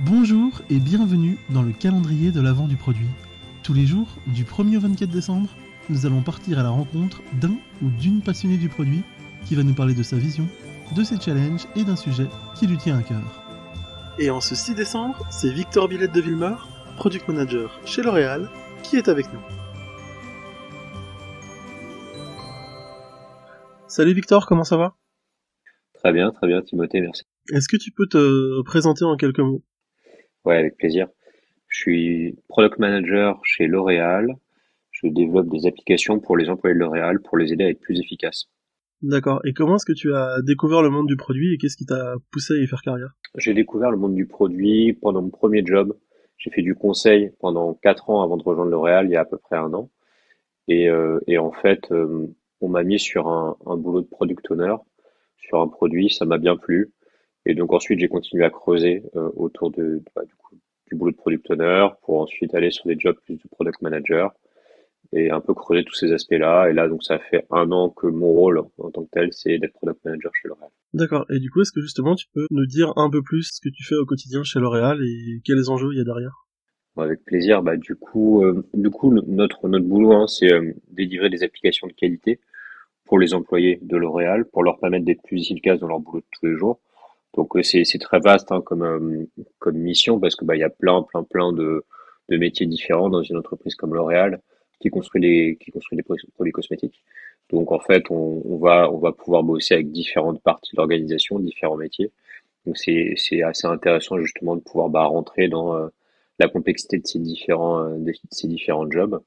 Bonjour et bienvenue dans le calendrier de l'Avent du produit. Tous les jours, du 1er au 24 décembre, nous allons partir à la rencontre d'un ou d'une passionnée du produit qui va nous parler de sa vision, de ses challenges et d'un sujet qui lui tient à cœur. Et en ce 6 décembre, c'est Victor Villette de Villemeur, Product Manager chez L'Oréal, qui est avec nous. Salut Victor, comment ça va ? Très bien, Timothée, merci. Est-ce que tu peux te présenter en quelques mots ? Ouais, avec plaisir. Je suis Product Manager chez L'Oréal. Je développe des applications pour les employés de L'Oréal pour les aider à être plus efficaces. D'accord, et comment est-ce que tu as découvert le monde du produit et qu'est-ce qui t'a poussé à y faire carrière ? J'ai découvert le monde du produit pendant mon premier job. J'ai fait du conseil pendant 4 ans avant de rejoindre L'Oréal, il y a à peu près un an. Et en fait, on m'a mis sur un boulot de product owner, sur un produit, ça m'a bien plu. Et donc ensuite, j'ai continué à creuser autour du boulot de product owner pour ensuite aller sur des jobs plus de product manager et un peu creuser tous ces aspects-là. Et là, donc ça fait un an que mon rôle en tant que tel, c'est d'être product manager chez L'Oréal. D'accord, et du coup, est-ce que justement tu peux nous dire un peu plus ce que tu fais au quotidien chez L'Oréal et quels enjeux il y a derrière ? Bon, avec plaisir. Bah, notre boulot, hein, c'est délivrer des applications de qualité pour les employés de L'Oréal, pour leur permettre d'être plus efficaces dans leur boulot de tous les jours. Donc c'est très vaste hein, comme mission parce que bah il y a plein de métiers différents dans une entreprise comme L'Oréal qui construit des produits cosmétiques. Donc en fait on va pouvoir bosser avec différentes parties de l'organisation, différents métiers. Donc c'est assez intéressant justement de pouvoir bah rentrer dans la complexité de ces différents jobs.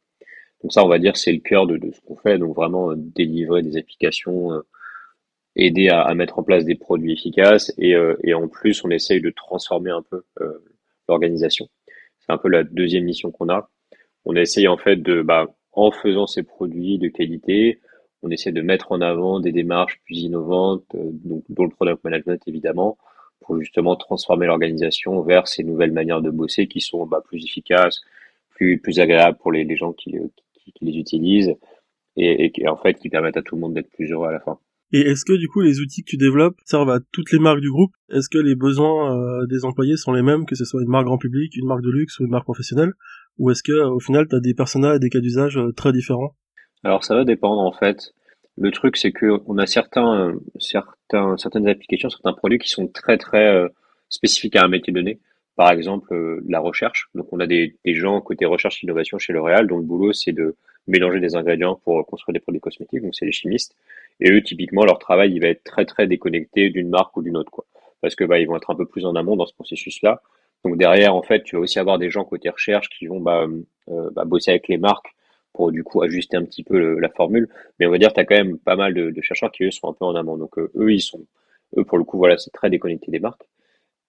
Donc ça on va dire c'est le cœur de ce qu'on fait. Donc vraiment délivrer des applications aider à mettre en place des produits efficaces et en plus on essaye de transformer un peu l'organisation. C'est un peu la deuxième mission qu'on a. On essaye en fait en faisant ces produits de qualité, on essaie de mettre en avant des démarches plus innovantes, donc dont le product management évidemment, pour justement transformer l'organisation vers ces nouvelles manières de bosser qui sont plus efficaces, plus agréables pour les gens qui les utilisent et en fait qui permettent à tout le monde d'être plus heureux à la fin. Et est-ce que du coup les outils que tu développes servent à toutes les marques du groupe ? Est-ce que les besoins des employés sont les mêmes, que ce soit une marque grand public, une marque de luxe ou une marque professionnelle ? Ou est-ce que au final tu as des personas et des cas d'usage très différents ? Alors ça va dépendre en fait. Le truc c'est que on a certaines applications, certains produits qui sont très spécifiques à un métier donné. Par exemple la recherche. Donc on a des gens côté recherche et innovation chez L'Oréal dont le boulot c'est de mélanger des ingrédients pour construire des produits cosmétiques. Donc c'est les chimistes. Et eux typiquement leur travail il va être très déconnecté d'une marque ou d'une autre quoi. Parce que ils vont être un peu plus en amont dans ce processus-là. Donc derrière en fait tu vas aussi avoir des gens côté recherche qui vont bosser avec les marques pour du coup ajuster un petit peu la formule. Mais on va dire, tu as quand même pas mal de chercheurs qui eux sont un peu en amont. Donc eux pour le coup, voilà, c'est très déconnecté des marques.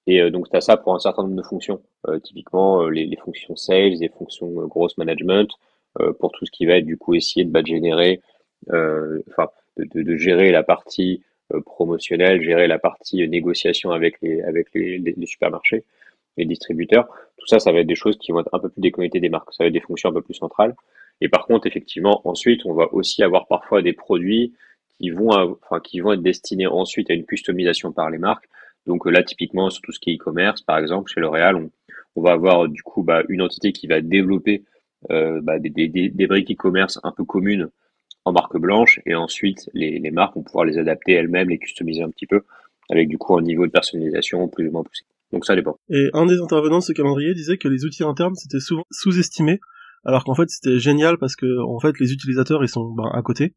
Et donc tu as ça pour un certain nombre de fonctions. Typiquement les fonctions sales, les fonctions gross management, pour tout ce qui va être du coup essayer de générer, de gérer la partie promotionnelle, gérer la partie négociation avec les supermarchés, les distributeurs. Tout ça, ça va être des choses qui vont être un peu plus déconnectées des marques. Ça va être des fonctions un peu plus centrales. Et par contre, effectivement, ensuite, on va aussi avoir parfois des produits qui vont être destinés ensuite à une customisation par les marques. Donc là, typiquement, sur tout ce qui est e-commerce, par exemple, chez L'Oréal, on va avoir du coup une entité qui va développer des briques e-commerce un peu communes en marque blanche, et ensuite les marques vont pouvoir les adapter elles-mêmes, les customiser un petit peu, avec du coup un niveau de personnalisation plus ou moins poussé. Donc ça dépend. Et un des intervenants de ce calendrier disait que les outils internes c'était souvent sous-estimé, alors qu'en fait c'était génial parce que en fait les utilisateurs ils sont à côté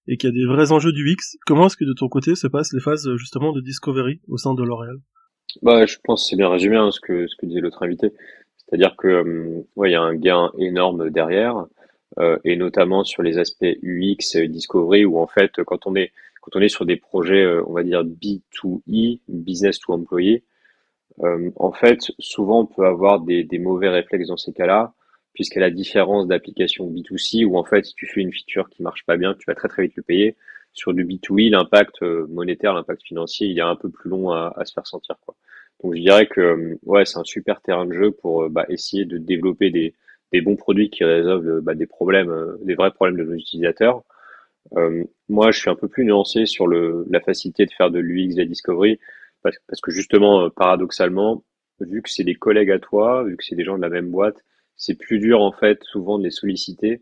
et qu'il y a des vrais enjeux du UX. Comment est-ce que de ton côté se passent les phases justement de discovery au sein de L'Oréal ? Je pense que c'est bien résumé hein, ce que disait l'autre invité. C'est-à-dire que il y a un gain énorme derrière, et notamment sur les aspects UX, discovery, où en fait quand on est sur des projets, on va dire B2E, business to employee, en fait, souvent, on peut avoir des mauvais réflexes dans ces cas-là, puisqu'à la différence d'application B2C, où en fait, si tu fais une feature qui marche pas bien, tu vas très vite le payer. Sur du B2E, l'impact monétaire, l'impact financier, il est un peu plus long à se faire sentir, quoi. Donc, je dirais que ouais, c'est un super terrain de jeu pour essayer de développer des bons produits qui résolvent des problèmes, des vrais problèmes de nos utilisateurs. Moi, je suis un peu plus nuancé sur la facilité de faire de l'UX, de la discovery, parce que justement, paradoxalement, vu que c'est des collègues à toi, vu que c'est des gens de la même boîte, c'est plus dur en fait souvent de les solliciter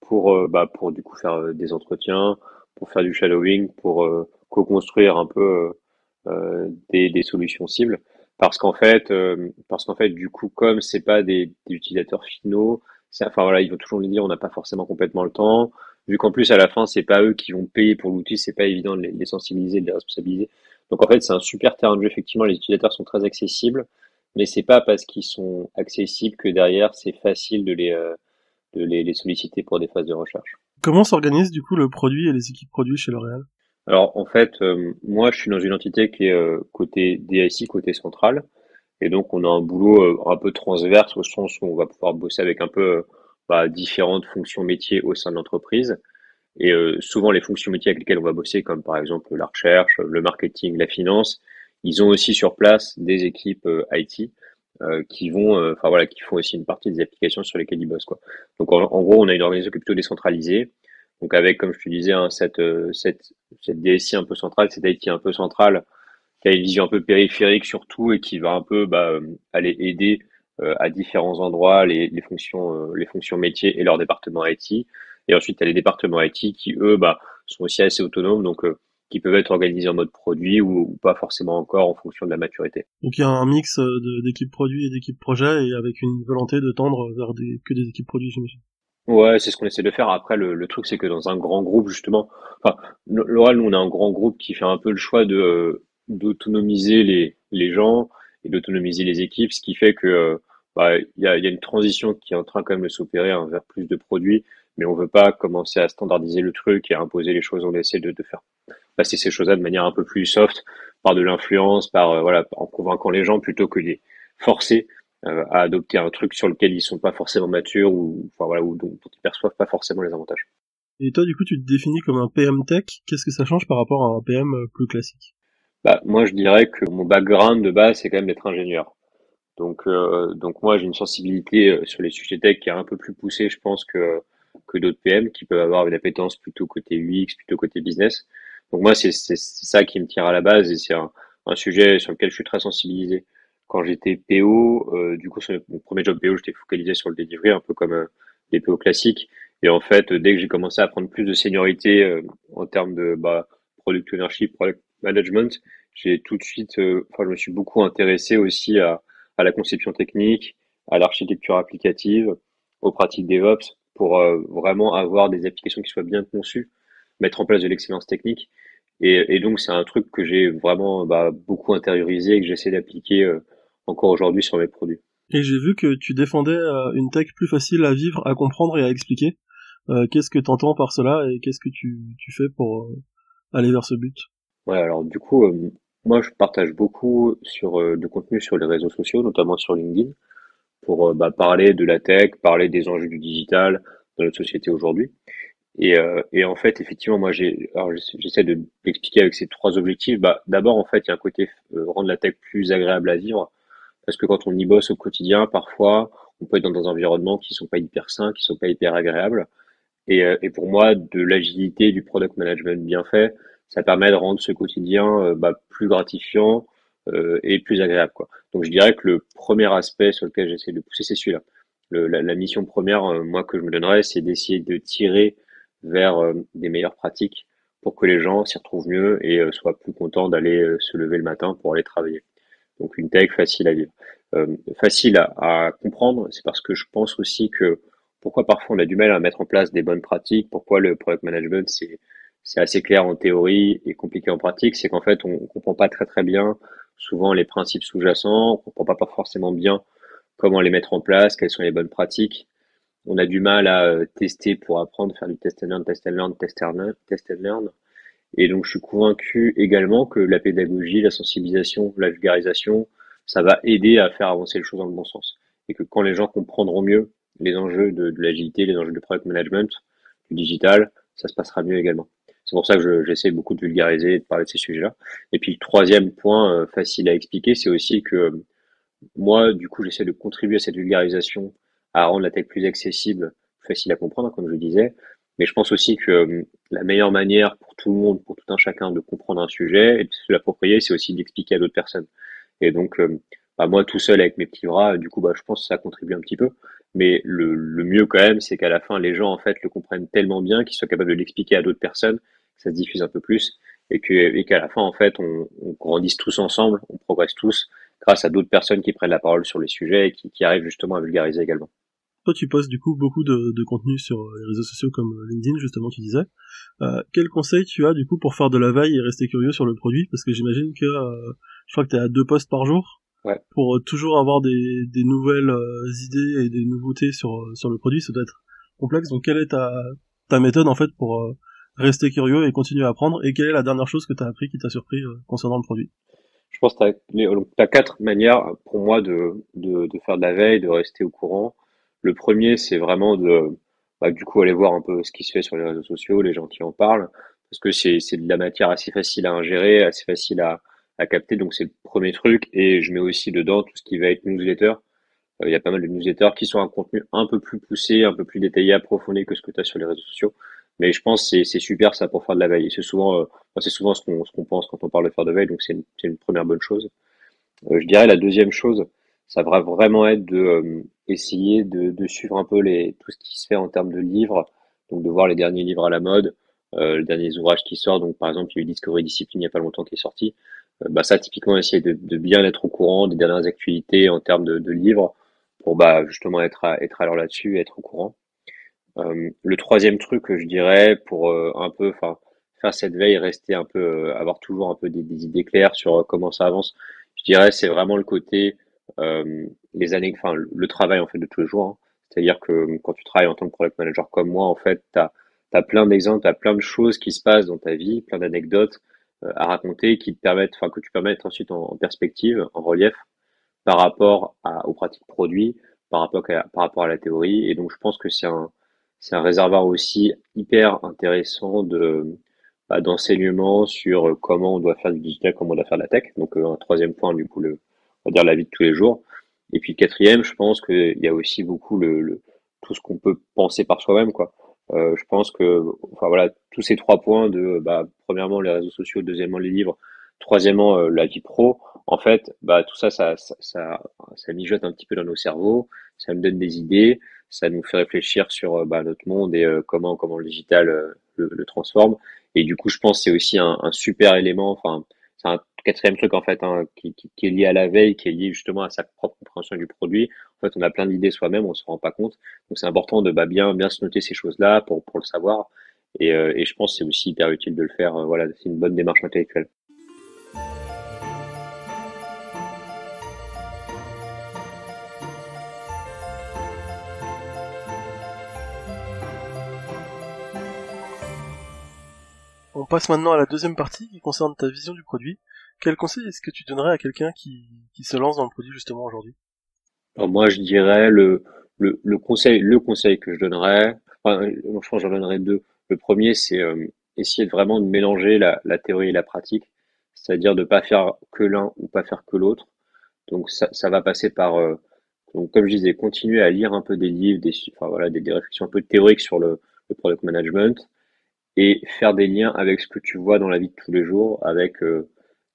pour du coup faire des entretiens, pour faire du shadowing, pour co-construire un peu des solutions cibles. Parce qu'en fait, du coup, comme c'est pas des utilisateurs finaux, enfin voilà, ils vont toujours nous dire on n'a pas forcément complètement le temps. Vu qu'en plus à la fin c'est pas eux qui vont payer pour l'outil, c'est pas évident de les sensibiliser, de les responsabiliser. Donc en fait c'est un super terrain de jeu. Effectivement, les utilisateurs sont très accessibles, mais c'est pas parce qu'ils sont accessibles que derrière c'est facile de les solliciter pour des phases de recherche. Comment s'organise du coup le produit et les équipes produits chez L'Oréal? Alors en fait, moi je suis dans une entité qui est côté DSI, côté central, et donc on a un boulot un peu transverse au sens où on va pouvoir bosser avec un peu différentes fonctions métiers au sein de l'entreprise. Et souvent les fonctions métiers avec lesquelles on va bosser, comme par exemple la recherche, le marketing, la finance, ils ont aussi sur place des équipes IT qui font aussi une partie des applications sur lesquelles ils bossent quoi. Donc en gros, on a une organisation qui est plutôt décentralisée. Donc avec, comme je te disais, hein, cette DSI un peu centrale, cette IT un peu centrale, qui a une vision un peu périphérique sur tout et qui va un peu aller aider à différents endroits les fonctions métiers et leur département IT. Et ensuite, tu as les départements IT qui, eux, sont aussi assez autonomes, donc qui peuvent être organisés en mode produit ou pas forcément encore en fonction de la maturité. Donc il y a un mix d'équipes produits et d'équipes projets et avec une volonté de tendre vers que des équipes produits, j'imagine. Ouais, c'est ce qu'on essaie de faire. Après, le truc, c'est que dans un grand groupe, justement, enfin, L'Oréal, nous, on a un grand groupe qui fait un peu le choix d'autonomiser les gens et d'autonomiser les équipes, ce qui fait que il y a une transition qui est en train quand même de s'opérer hein, vers plus de produits, mais on veut pas commencer à standardiser le truc et à imposer les choses. On essaie de faire passer ces choses-là de manière un peu plus soft, par de l'influence, en convainquant les gens plutôt que les forcer à adopter un truc sur lequel ils sont pas forcément matures ou enfin voilà ou dont ils perçoivent pas forcément les avantages. Et toi, du coup, tu te définis comme un PM tech. Qu'est-ce que ça change par rapport à un PM plus classique? Moi, je dirais que mon background de base, c'est quand même d'être ingénieur. Donc moi, j'ai une sensibilité sur les sujets tech qui est un peu plus poussée, je pense, que d'autres PM qui peuvent avoir une appétence plutôt côté UX, plutôt côté business. Donc moi, c'est ça qui me tire à la base et c'est un sujet sur lequel je suis très sensibilisé. Quand j'étais PO, du coup, sur mon premier job PO, j'étais focalisé sur le delivery, un peu comme les PO classiques. Et en fait, dès que j'ai commencé à prendre plus de seniorité en termes de product ownership, product management, j'ai tout de suite, je me suis beaucoup intéressé aussi à la conception technique, à l'architecture applicative, aux pratiques DevOps, pour vraiment avoir des applications qui soient bien conçues, mettre en place de l'excellence technique. Et donc, c'est un truc que j'ai vraiment beaucoup intériorisé et que j'essaie d'appliquer encore aujourd'hui sur mes produits. Et j'ai vu que tu défendais une tech plus facile à vivre, à comprendre et à expliquer. Qu'est-ce que t'entends par cela et qu'est-ce que tu fais pour aller vers ce but? Ouais, alors du coup, moi, je partage beaucoup de contenu sur les réseaux sociaux, notamment sur LinkedIn, pour parler de la tech, parler des enjeux du digital dans notre société aujourd'hui. Et en fait, effectivement, moi, j'essaie de l'expliquer avec ces trois objectifs. D'abord, en fait, il y a un côté rendre la tech plus agréable à vivre, parce que quand on y bosse au quotidien, parfois, on peut être dans des environnements qui sont pas hyper sains, qui sont pas hyper agréables. Et pour moi, de l'agilité, du product management bien fait, ça permet de rendre ce quotidien plus gratifiant et plus agréable, quoi. Donc, je dirais que le premier aspect sur lequel j'essaie de pousser, c'est celui-là. La mission première, moi, que je me donnerais, c'est d'essayer de tirer vers des meilleures pratiques pour que les gens s'y retrouvent mieux et soient plus contents d'aller se lever le matin pour aller travailler. Donc une tech facile à vivre. Facile à comprendre, c'est parce que je pense aussi que pourquoi parfois on a du mal à mettre en place des bonnes pratiques, pourquoi le product management c'est assez clair en théorie et compliqué en pratique, c'est qu'en fait on comprend pas très très bien souvent les principes sous-jacents, on comprend pas forcément bien comment les mettre en place, quelles sont les bonnes pratiques. On a du mal à tester pour apprendre, faire du test and learn, test and learn, test and learn, test and learn. Et donc, je suis convaincu également que la pédagogie, la sensibilisation, la vulgarisation, ça va aider à faire avancer les choses dans le bon sens. Et que quand les gens comprendront mieux les enjeux de l'agilité, les enjeux de product management, du digital, ça se passera mieux également. C'est pour ça que j'essaie beaucoup de vulgariser et de parler de ces sujets-là. Et puis, troisième point facile à expliquer, c'est aussi que moi, du coup, j'essaie de contribuer à cette vulgarisation, à rendre la tech plus accessible, plus facile à comprendre, comme je le disais. Mais je pense aussi que la meilleure manière pour tout le monde, pour tout un chacun, de comprendre un sujet et de se l'approprier, c'est aussi d'expliquer à d'autres personnes. Et donc, bah, moi tout seul avec mes petits bras, du coup, bah, je pense que ça contribue un petit peu. Mais le mieux quand même, c'est qu'à la fin, les gens en fait le comprennent tellement bien qu'ils soient capables de l'expliquer à d'autres personnes, que ça se diffuse un peu plus, et qu'à la fin, en fait, on grandisse tous ensemble, on progresse tous, grâce à d'autres personnes qui prennent la parole sur les sujets et qui arrivent justement à vulgariser également. Toi, tu postes du coup beaucoup de contenu sur les réseaux sociaux comme LinkedIn, justement, tu disais. Quel conseil tu as du coup pour faire de la veille et rester curieux sur le produit? Parce que j'imagine que je crois que tu es à 2 posts par jour Ouais. pour toujours avoir des nouvelles idées et des nouveautés sur le produit. Ça doit être complexe. Donc, quelle est ta méthode en fait pour rester curieux et continuer à apprendre? Et quelle est la dernière chose que tu as appris qui t'a surpris concernant le produit? Je pense que t'as quatre manières pour moi de faire de la veille, de rester au courant. Le premier, c'est vraiment de, bah, du coup, aller voir un peu ce qui se fait sur les réseaux sociaux, les gens qui en parlent, parce que c'est de la matière assez facile à ingérer, assez facile à capter, donc c'est le premier truc. Et je mets aussi dedans tout ce qui va être newsletter. Il y a pas mal de newsletters qui sont un contenu un peu plus poussé, un peu plus détaillé, approfondi que ce que tu as sur les réseaux sociaux. Mais je pense que c'est super ça pour faire de la veille. Et c'est souvent ce qu'on pense quand on parle de faire de veille, donc c'est une première bonne chose. Je dirais la deuxième chose, ça va vraiment être de essayer de suivre un peu tout ce qui se fait en termes de livres, donc de voir les derniers livres à la mode, les derniers ouvrages qui sortent. Donc par exemple, il y a eu Discovery Discipline il n'y a pas longtemps qui est sorti. Bah ça, typiquement, essayer de bien être au courant des dernières actualités en termes de livres pour bah justement être à l'heure là-dessus, et être au courant. Le troisième truc que je dirais pour un peu, enfin, faire cette veille, rester un peu, avoir toujours un peu des idées claires sur comment ça avance, je dirais c'est vraiment le côté les années, enfin le travail en fait de tous les jours. Hein. C'est-à-dire que quand tu travailles en tant que product manager comme moi, en fait, t'as plein d'exemples, t'as plein de choses qui se passent dans ta vie, plein d'anecdotes à raconter qui te permettent, enfin que tu peux mettre ensuite en perspective, en relief par rapport aux pratiques produits, par rapport à la théorie. Et donc, je pense que c'est un réservoir aussi hyper intéressant bah, d'enseignement sur comment on doit faire du digital, comment on doit faire de la tech. Donc, un troisième point, du coup, on va dire la vie de tous les jours. Et puis, quatrième, je pense qu'il y a aussi beaucoup tout ce qu'on peut penser par soi-même, quoi. Je pense que, enfin voilà, tous ces trois points bah, premièrement, les réseaux sociaux, deuxièmement, les livres, troisièmement, la vie pro, en fait, bah, tout ça, ça mijote un petit peu dans nos cerveaux, ça nous donne des idées, ça nous fait réfléchir sur bah, notre monde et comment le digital le transforme. Et du coup, je pense que c'est aussi un super élément, enfin, c'est un quatrième truc en fait hein, qui est lié à la veille, qui est lié justement à sa propre compréhension du produit. En fait, on a plein d'idées soi-même, on se rend pas compte. Donc, c'est important de bah, bien se noter ces choses-là pour le savoir. Et je pense que c'est aussi hyper utile de le faire. Voilà, c'est une bonne démarche intellectuelle. On passe maintenant à la deuxième partie qui concerne ta vision du produit. Quel conseil est-ce que tu donnerais à quelqu'un qui se lance dans le produit justement aujourd'hui? Alors moi, je dirais le conseil que je donnerais, enfin, je pense que j'en donnerais deux. Le premier, c'est essayer de vraiment de mélanger la théorie et la pratique, c'est-à-dire de pas faire que l'un ou pas faire que l'autre. Donc ça va passer par, donc comme je disais, continuer à lire un peu des livres, enfin voilà, des réflexions un peu théoriques sur le product management et faire des liens avec ce que tu vois dans la vie de tous les jours, avec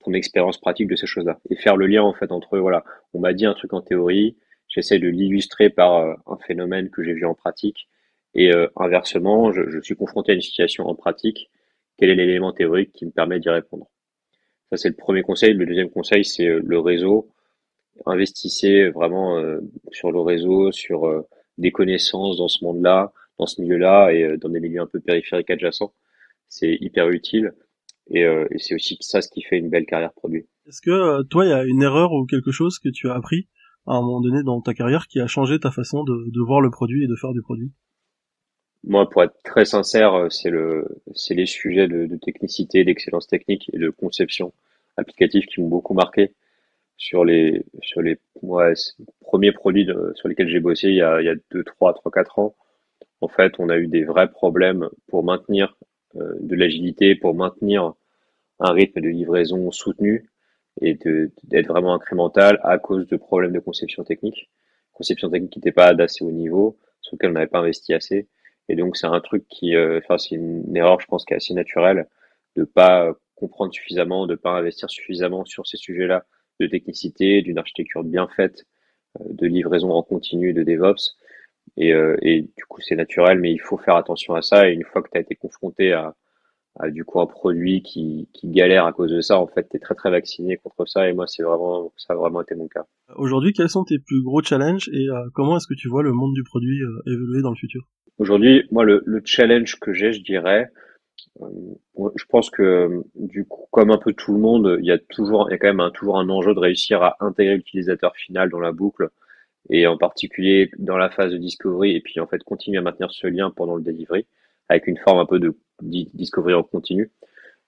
ton expérience pratique de ces choses-là. Et faire le lien en fait entre, voilà, on m'a dit un truc en théorie, j'essaie de l'illustrer par un phénomène que j'ai vu en pratique, et inversement, je suis confronté à une situation en pratique, quel est l'élément théorique qui me permet d'y répondre? Ça, c'est le premier conseil. Le deuxième conseil, c'est le réseau. Investissez vraiment sur le réseau, sur des connaissances dans ce monde-là, dans ce milieu-là et dans des milieux un peu périphériques adjacents. C'est hyper utile et c'est aussi ça ce qui fait une belle carrière produit. Est-ce que toi, il y a une erreur ou quelque chose que tu as appris à un moment donné dans ta carrière qui a changé ta façon de voir le produit et de faire du produit? Moi, pour être très sincère, c'est les sujets de technicité, d'excellence technique et de conception applicative qui m'ont beaucoup marqué sur les ouais, premiers produits sur lesquels j'ai bossé il y a 4 ans. En fait, on a eu des vrais problèmes pour maintenir de l'agilité, pour maintenir un rythme de livraison soutenu et d'être vraiment incrémental à cause de problèmes de conception technique. Conception technique qui n'était pas d'assez haut niveau, sur lequel on n'avait pas investi assez. Et donc, c'est un truc enfin, c'est une erreur, je pense, qui est assez naturelle de pas comprendre suffisamment, de pas investir suffisamment sur ces sujets-là de technicité, d'une architecture bien faite, de livraison en continu, de DevOps. Et du coup, c'est naturel, mais il faut faire attention à ça. Et une fois que tu as été confronté à du coup un produit qui galère à cause de ça, en fait, tu es très très vacciné contre ça. Et moi, ça a vraiment été mon cas. Aujourd'hui, quels sont tes plus gros challenges et comment est-ce que tu vois le monde du produit évoluer dans le futur? Aujourd'hui, moi, le challenge que j'ai, je dirais, je pense que du coup, comme un peu tout le monde, il y a quand même toujours un enjeu de réussir à intégrer l'utilisateur final dans la boucle et en particulier dans la phase de discovery et puis en fait continuer à maintenir ce lien pendant le delivery avec une forme un peu de discovery en continu.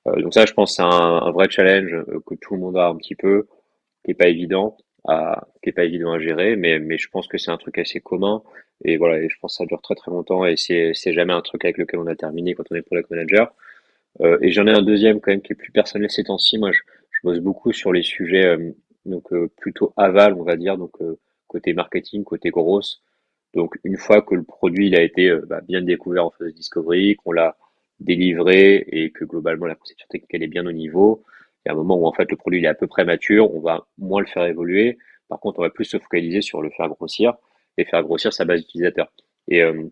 Donc ça, je pense, c'est un vrai challenge que tout le monde a un petit peu, qui est pas évident à gérer, mais je pense que c'est un truc assez commun. Et voilà, et je pense que ça dure très très longtemps et c'est jamais un truc avec lequel on a terminé quand on est product manager. Et j'en ai un deuxième quand même qui est plus personnel ces temps-ci. Moi, je bosse beaucoup sur les sujets plutôt aval, on va dire, donc côté marketing, côté grosse. Donc une fois que le produit il a été bien découvert en phase de discovery, qu'on l'a délivré et que globalement la conception technique elle est bien au niveau, il y a un moment où en fait le produit il est à peu près mature, on va moins le faire évoluer. Par contre, on va plus se focaliser sur le faire grossir et faire grossir sa base d'utilisateurs. Et, euh,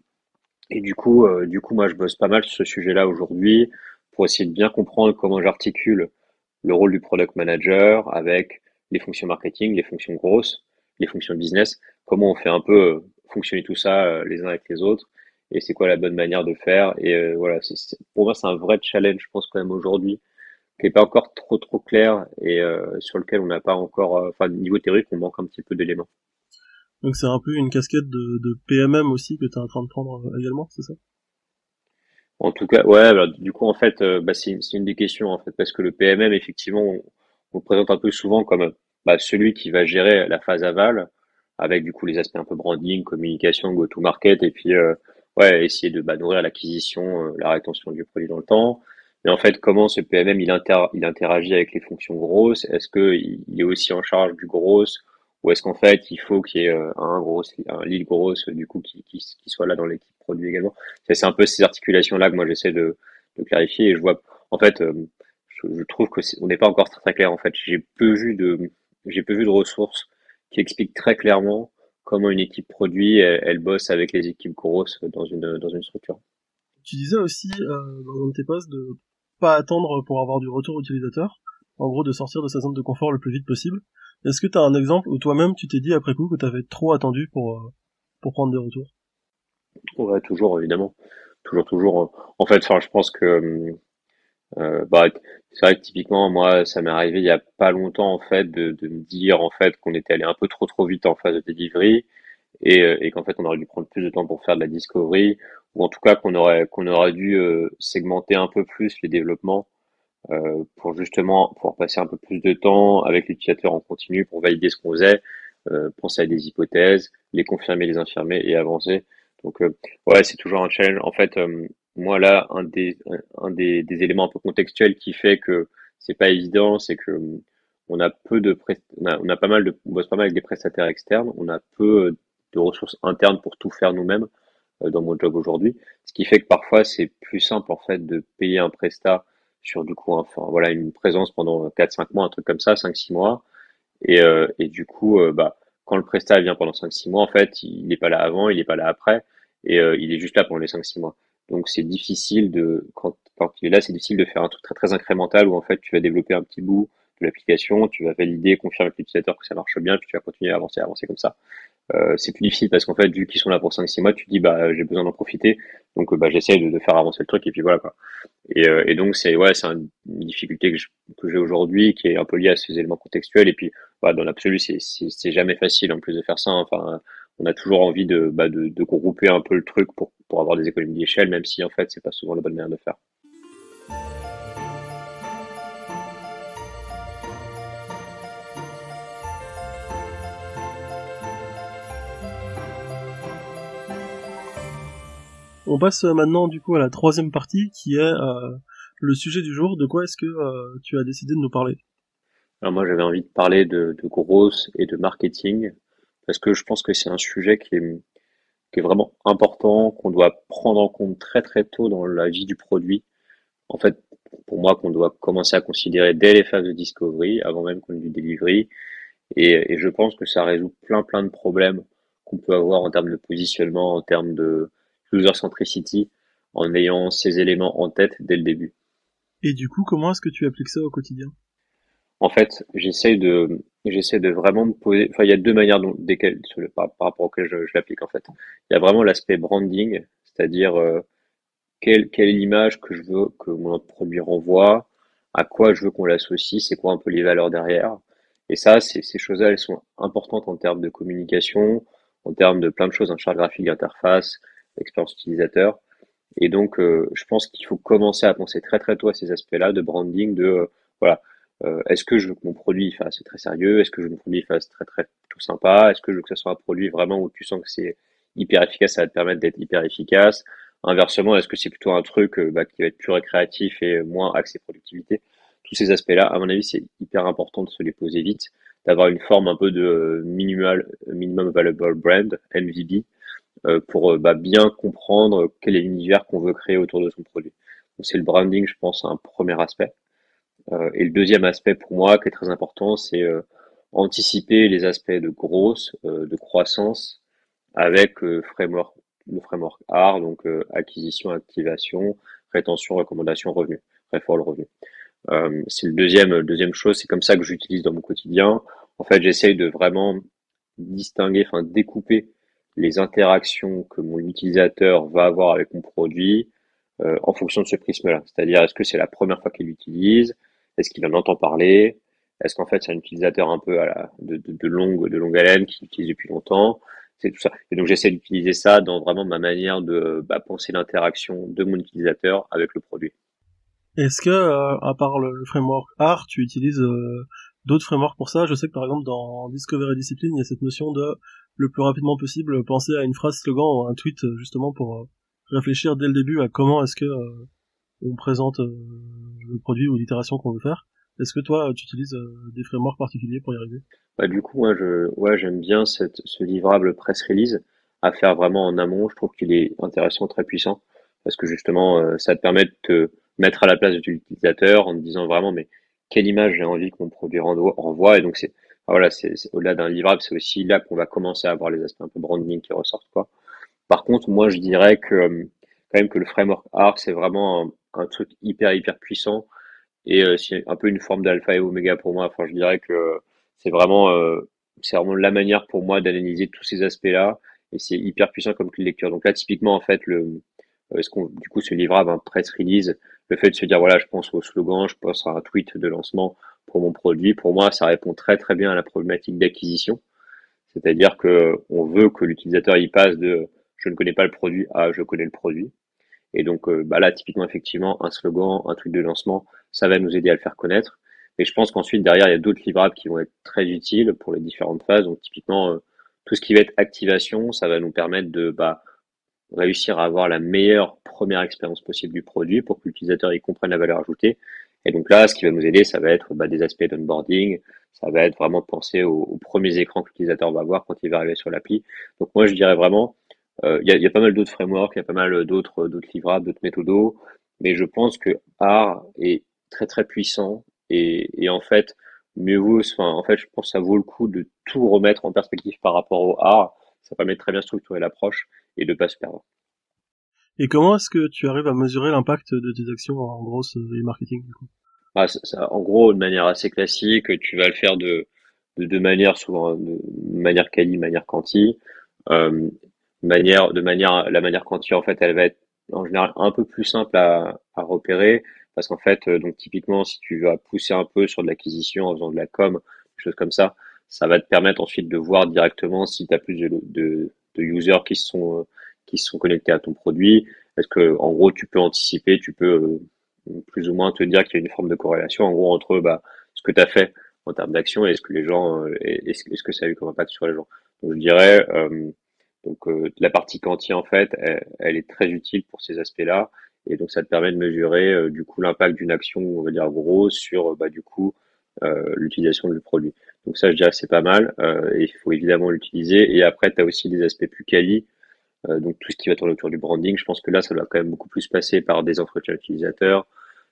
et du coup, moi, je bosse pas mal sur ce sujet-là aujourd'hui pour essayer de bien comprendre comment j'articule le rôle du product manager avec les fonctions marketing, les fonctions grosses, les fonctions business, comment on fait un peu fonctionner tout ça les uns avec les autres et c'est quoi la bonne manière de faire. Et voilà, pour moi, c'est un vrai challenge, je pense quand même aujourd'hui, qui est pas encore trop clair et sur lequel on n'a pas encore, enfin, niveau théorique, on manque un petit peu d'éléments. Donc c'est un peu une casquette de PMM aussi que tu es en train de prendre également, c'est ça? En tout cas, ouais, alors, du coup, en fait, c'est une des questions, en fait, parce que le PMM, effectivement, on le présente un peu souvent comme celui qui va gérer la phase aval, avec du coup les aspects un peu branding, communication, go-to-market, et puis ouais, essayer de nourrir l'acquisition, la rétention du produit dans le temps. Mais en fait, comment ce PMM il interagit avec les fonctions grosses? Est-ce que il est aussi en charge du gros, ou est-ce qu'en fait il faut qu'il y ait un lead gros du coup qui soit là dans l'équipe produit également? C'est un peu ces articulations-là que moi j'essaie de clarifier et je vois, en fait, je trouve que on n'est pas encore très clair. En fait, j'ai peu vu de ressources qui expliquent très clairement comment une équipe produit, elle bosse avec les équipes grosses dans une structure. Tu disais aussi dans un de tes posts de pas attendre pour avoir du retour utilisateur, en gros de sortir de sa zone de confort le plus vite possible. Est-ce que tu as un exemple où toi-même tu t'es dit après coup que tu avais trop attendu pour prendre des retours? Ouais, toujours, évidemment. Toujours. En fait, enfin, je pense que bah, c'est vrai que typiquement, moi, ça m'est arrivé il y a pas longtemps, en fait, de me dire, en fait, qu'on était allé un peu trop vite en phase de delivery et qu'en fait, on aurait dû prendre plus de temps pour faire de la discovery ou en tout cas qu'on aurait dû segmenter un peu plus les développements pour justement pouvoir passer un peu plus de temps avec l'utilisateur en continu pour valider ce qu'on faisait, penser à des hypothèses, les confirmer, les infirmer et avancer. Donc ouais, c'est toujours un challenge. En fait, moi là, des éléments un peu contextuels qui fait que c'est pas évident, c'est que on a peu de on a pas mal on bosse pas mal avec des prestataires externes, on a peu de ressources internes pour tout faire nous-mêmes dans mon job aujourd'hui. Ce qui fait que parfois c'est plus simple en fait de payer un prestat sur du coup enfin voilà une présence pendant 4 5 mois, un truc comme ça, 5 6 mois. Et du coup quand le prestat vient pendant 5 6 mois, en fait, il n'est pas là avant, il n'est pas là après, et il est juste là pendant les 5 6 mois. Donc c'est difficile quand il est là, c'est difficile de faire un truc très très incrémental où en fait tu vas développer un petit bout de l'application, tu vas valider, confirmer avec l'utilisateur que ça marche bien, puis tu vas continuer à avancer comme ça. C'est plus difficile parce qu'en fait, vu qu'ils sont là pour 5 6 mois, tu te dis j'ai besoin d'en profiter, donc j'essaye de faire avancer le truc et puis voilà quoi. Et donc une difficulté que j'ai aujourd'hui qui est un peu liée à ces éléments contextuels et puis dans l'absolu c'est jamais facile en plus de faire ça, hein. Enfin on a toujours envie de grouper un peu le truc pour avoir des économies d'échelle même si en fait c'est pas souvent la bonne manière de faire. On passe maintenant du coup à la troisième partie qui est le sujet du jour. De quoi est-ce que tu as décidé de nous parler? Alors moi j'avais envie de parler de growth et de marketing parce que je pense que c'est un sujet qui est vraiment important, qu'on doit prendre en compte très très tôt dans la vie du produit. En fait, pour moi, qu'on doit commencer à considérer dès les phases de discovery, avant même qu'on ait du delivery. Et je pense que ça résout plein de problèmes qu'on peut avoir en termes de positionnement, en termes de user centricity, en ayant ces éléments en tête dès le début. Et du coup, comment est-ce que tu appliques ça au quotidien? En fait, j'essaie de vraiment me poser. Enfin, il y a deux manières par rapport auxquelles je l'applique en fait. Il y a vraiment l'aspect branding, c'est-à-dire quelle est l'image que je veux que mon produit renvoie, à quoi je veux qu'on l'associe, c'est quoi un peu les valeurs derrière. Et ça, ces choses-là, elles sont importantes en termes de communication, en termes de plein de choses, un charte graphique, interface, expérience utilisateur. Et donc, je pense qu'il faut commencer à penser très tôt à ces aspects-là de branding, voilà, est-ce que je veux que mon produit fasse très sérieux, est-ce que je veux que mon produit fasse très tout sympa, est-ce que je veux que ce soit un produit vraiment où tu sens que c'est hyper efficace, ça va te permettre d'être hyper efficace. Inversement, est-ce que c'est plutôt un truc qui va être plus récréatif et moins axé productivité? Tous ces aspects-là, à mon avis, c'est hyper important de se les poser vite, d'avoir une forme un peu de minimum viable brand, MVB, pour bien comprendre quel est l'univers qu'on veut créer autour de son produit. Donc c'est le branding, je pense, un premier aspect. Et le deuxième aspect pour moi qui est très important, c'est anticiper les aspects de growth, de croissance avec le framework R, donc acquisition, activation, rétention, recommandation, revenu, referral, revenu. C'est deuxième chose, c'est comme ça que j'utilise dans mon quotidien. En fait, j'essaye de vraiment distinguer, enfin découper les interactions que mon utilisateur va avoir avec mon produit en fonction de ce prisme-là. C'est-à-dire, est-ce que c'est la première fois qu'il l'utilise? Est-ce qu'il en entend parler? Est-ce qu'en fait c'est un utilisateur un peu de longue haleine qui l'utilise depuis longtemps? C'est tout ça. Et donc j'essaie d'utiliser ça dans vraiment ma manière de penser l'interaction de mon utilisateur avec le produit. Est-ce que, à part le framework R, tu utilises d'autres frameworks pour ça? Je sais que par exemple dans Discover et Discipline, il y a cette notion de le plus rapidement possible penser à une phrase slogan ou un tweet justement pour réfléchir dès le début à comment est-ce que on présente le produit ou l'itération qu'on veut faire. Est-ce que toi, tu utilises des frameworks particuliers pour y arriver? Bah, du coup, moi, ouais, j'aime bien ce livrable press release à faire vraiment en amont. Je trouve qu'il est intéressant, très puissant, parce que justement, ça te permet de te mettre à la place de l'utilisateur en te disant vraiment, mais quelle image j'ai envie que mon produit renvoie. Et donc, voilà, c'est au-delà d'un livrable, c'est aussi là qu'on va commencer à avoir les aspects un peu branding qui ressortent, quoi. Par contre, moi, je dirais que, quand même que le framework R, c'est vraiment un truc hyper puissant et c'est un peu une forme d'alpha et oméga pour moi. Enfin, je dirais que c'est vraiment, euh, c'est vraiment la manière pour moi d'analyser tous ces aspects-là. Et c'est hyper puissant comme clé de lecture. Donc là, typiquement, en fait, du coup, ce livrable, un press release, le fait de se dire, voilà, je pense au slogan, je pense à un tweet de lancement pour mon produit. Pour moi, ça répond très bien à la problématique d'acquisition. C'est-à-dire que on veut que l'utilisateur y passe de je ne connais pas le produit à je connais le produit. Et donc là, typiquement, effectivement, un slogan, un truc de lancement, ça va nous aider à le faire connaître. Et je pense qu'ensuite, derrière, il y a d'autres livrables qui vont être très utiles pour les différentes phases. Donc typiquement, tout ce qui va être activation, ça va nous permettre de réussir à avoir la meilleure première expérience possible du produit pour que l'utilisateur y comprenne la valeur ajoutée. Et donc là, ce qui va nous aider, ça va être des aspects d'onboarding, ça va être vraiment de penser aux premiers écrans que l'utilisateur va voir quand il va arriver sur l'appli. Donc moi, je dirais vraiment, il y a pas mal d'autres frameworks, il y a pas mal d'autres livrables, d'autres méthodos, mais je pense que R est très puissant et en fait, en fait, je pense que ça vaut le coup de tout remettre en perspective par rapport au R. Ça permet de très bien structurer l'approche et de pas se perdre. Et comment est-ce que tu arrives à mesurer l'impact de tes actions en gros e-marketing du coup? En gros, de manière assez classique, tu vas le faire de deux manières, souvent de manière quali, manière quanti. Euh, la manière quanti, en fait, elle va être en général un peu plus simple à repérer, parce qu'en fait, donc typiquement, si tu vas pousser un peu sur de l'acquisition en faisant de la com, des choses comme ça va te permettre ensuite de voir directement si tu as plus de users qui se sont connectés à ton produit. Est-ce que, en gros, tu peux anticiper, tu peux plus ou moins te dire qu'il y a une forme de corrélation en gros entre ce que tu as fait en termes d'action et ce que les gens est-ce que ça a eu comme impact sur les gens. Donc je dirais la partie quanti en fait elle est très utile pour ces aspects-là et donc ça te permet de mesurer du coup l'impact d'une action on va dire gros sur du coup l'utilisation du produit. Donc ça je dirais que c'est pas mal et il faut évidemment l'utiliser et après tu as aussi des aspects plus quali donc tout ce qui va tourner autour du branding, je pense que là ça doit quand même beaucoup plus passer par des entretiens utilisateurs,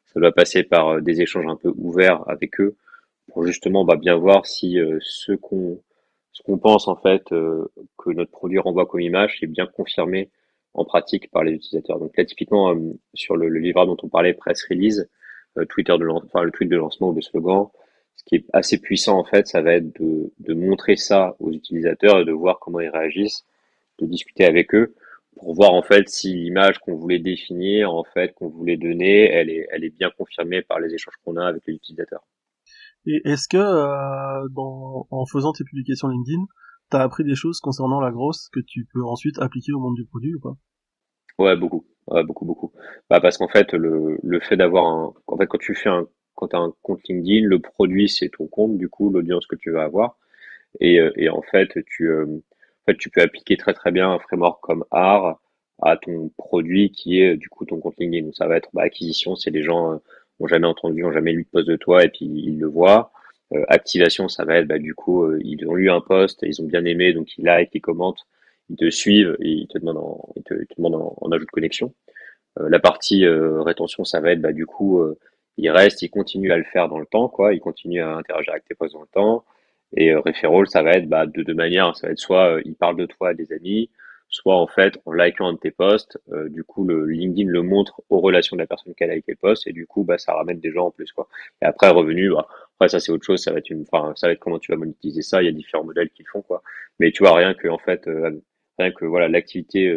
ça doit passer par des échanges un peu ouverts avec eux pour justement bien voir si ce qu'on pense en fait que notre produit renvoie comme image est bien confirmé en pratique par les utilisateurs. Donc là, typiquement, sur le livrable dont on parlait, press release, le tweet de lancement ou de slogan, ce qui est assez puissant en fait, ça va être de montrer ça aux utilisateurs et de voir comment ils réagissent, de discuter avec eux pour voir en fait si l'image qu'on voulait définir, en fait, qu'on voulait donner, elle est bien confirmée par les échanges qu'on a avec les utilisateurs. Et est-ce que, en faisant tes publications LinkedIn, t'as appris des choses concernant la grosse que tu peux ensuite appliquer au monde du produit ou pas? Ouais, beaucoup. Ouais, beaucoup, beaucoup. Parce qu'en fait, le fait en fait, quand tu as un compte LinkedIn, le produit, c'est ton compte, du coup, l'audience que tu vas avoir. Et en fait, tu peux appliquer très, très bien un framework comme R à ton produit qui est, du coup, ton compte LinkedIn. Donc, ça va être, acquisition, c'est les gens, ont jamais entendu, ont jamais lu de post de toi et puis ils le voient. Activation, ça va être, du coup, ils ont lu un post, ils ont bien aimé, donc ils like, ils commentent, ils te suivent et ils te demandent en ajout de connexion. La partie rétention, ça va être du coup, il reste, il continue à le faire dans le temps, quoi. Il continue à interagir avec tes posts dans le temps. Et referral, ça va être de deux manières. Ça va être soit il parle de toi à des amis, soit en fait en likant un de tes posts, du coup le LinkedIn le montre aux relations de la personne qui a liké le post et du coup ça ramène des gens en plus quoi. Et après revenu, après ça c'est autre chose. Ça va être comment tu vas monétiser ça. Il y a différents modèles qui le font quoi. Mais tu vois rien que en fait rien que voilà l'activité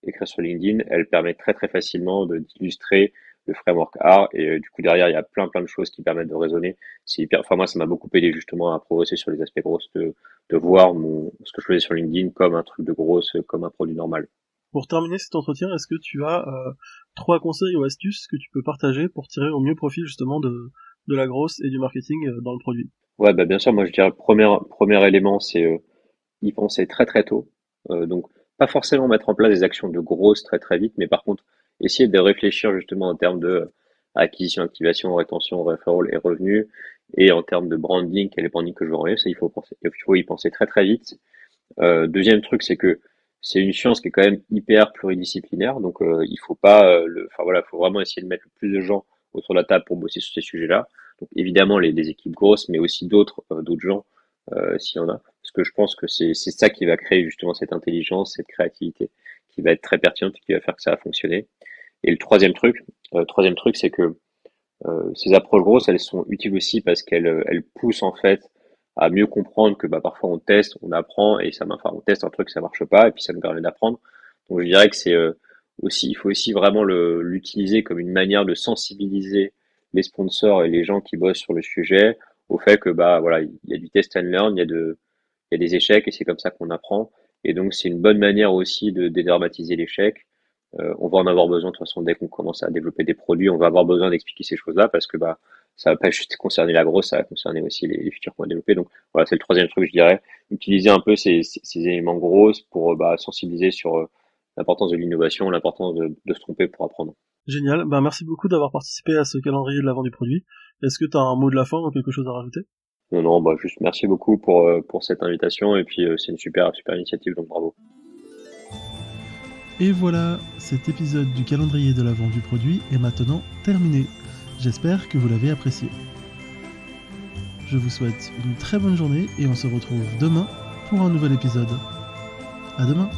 écrire sur LinkedIn, elle permet très très facilement d'illustrer le framework R et du coup derrière il y a plein de choses qui permettent de raisonner. C'est hyper, enfin moi ça m'a beaucoup aidé justement à progresser sur les aspects grosses, de voir ce que je faisais sur LinkedIn comme un truc de grosse, comme un produit normal. Pour terminer cet entretien, est-ce que tu as 3 conseils ou astuces que tu peux partager pour tirer au mieux profit justement de la grosse et du marketing dans le produit? Ouais, bien sûr, moi je dirais le premier élément, c'est y penser très très tôt. Donc pas forcément mettre en place des actions de grosses très très vite, mais par contre essayer de réfléchir justement en termes de acquisition, activation, rétention, referral et revenus, et en termes de branding, quel est le branding que je veux envoyer, ça il faut y penser très très vite. Deuxième truc, c'est que c'est une science qui est quand même hyper pluridisciplinaire, donc il faut pas enfin voilà, faut vraiment essayer de mettre le plus de gens autour de la table pour bosser sur ces sujets-là. Donc évidemment les équipes grosses, mais aussi d'autres gens s'il y en a, parce que je pense que c'est ça qui va créer justement cette intelligence, cette créativité, qui va être très pertinente et qui va faire que ça va fonctionner. Et le troisième truc, c'est que ces approches grosses, elles sont utiles aussi parce qu'elles poussent en fait à mieux comprendre que parfois on teste, on apprend et on teste un truc, ça marche pas et puis ça nous permet d'apprendre. Donc je dirais que c'est il faut aussi vraiment l'utiliser comme une manière de sensibiliser les sponsors et les gens qui bossent sur le sujet au fait que voilà, il y a du test and learn, il y a des échecs et c'est comme ça qu'on apprend. Et donc c'est une bonne manière aussi de dédramatiser l'échec. On va en avoir besoin de toute façon dès qu'on commence à développer des produits, on va avoir besoin d'expliquer ces choses-là parce que ça va pas juste concerner la grosse, ça va concerner aussi les futurs qu'on va développer. Donc voilà, c'est le troisième truc, je dirais. Utiliser un peu ces éléments grosses pour sensibiliser sur l'importance de l'innovation, l'importance de se tromper pour apprendre. Génial, merci beaucoup d'avoir participé à ce calendrier de l'avant du produit. Est-ce que tu as un mot de la fin ou quelque chose à rajouter? Non, non, juste merci beaucoup pour cette invitation et puis c'est une super super initiative, donc bravo. Et voilà, cet épisode du calendrier de l'avant du produit est maintenant terminé. J'espère que vous l'avez apprécié. Je vous souhaite une très bonne journée et on se retrouve demain pour un nouvel épisode. À demain!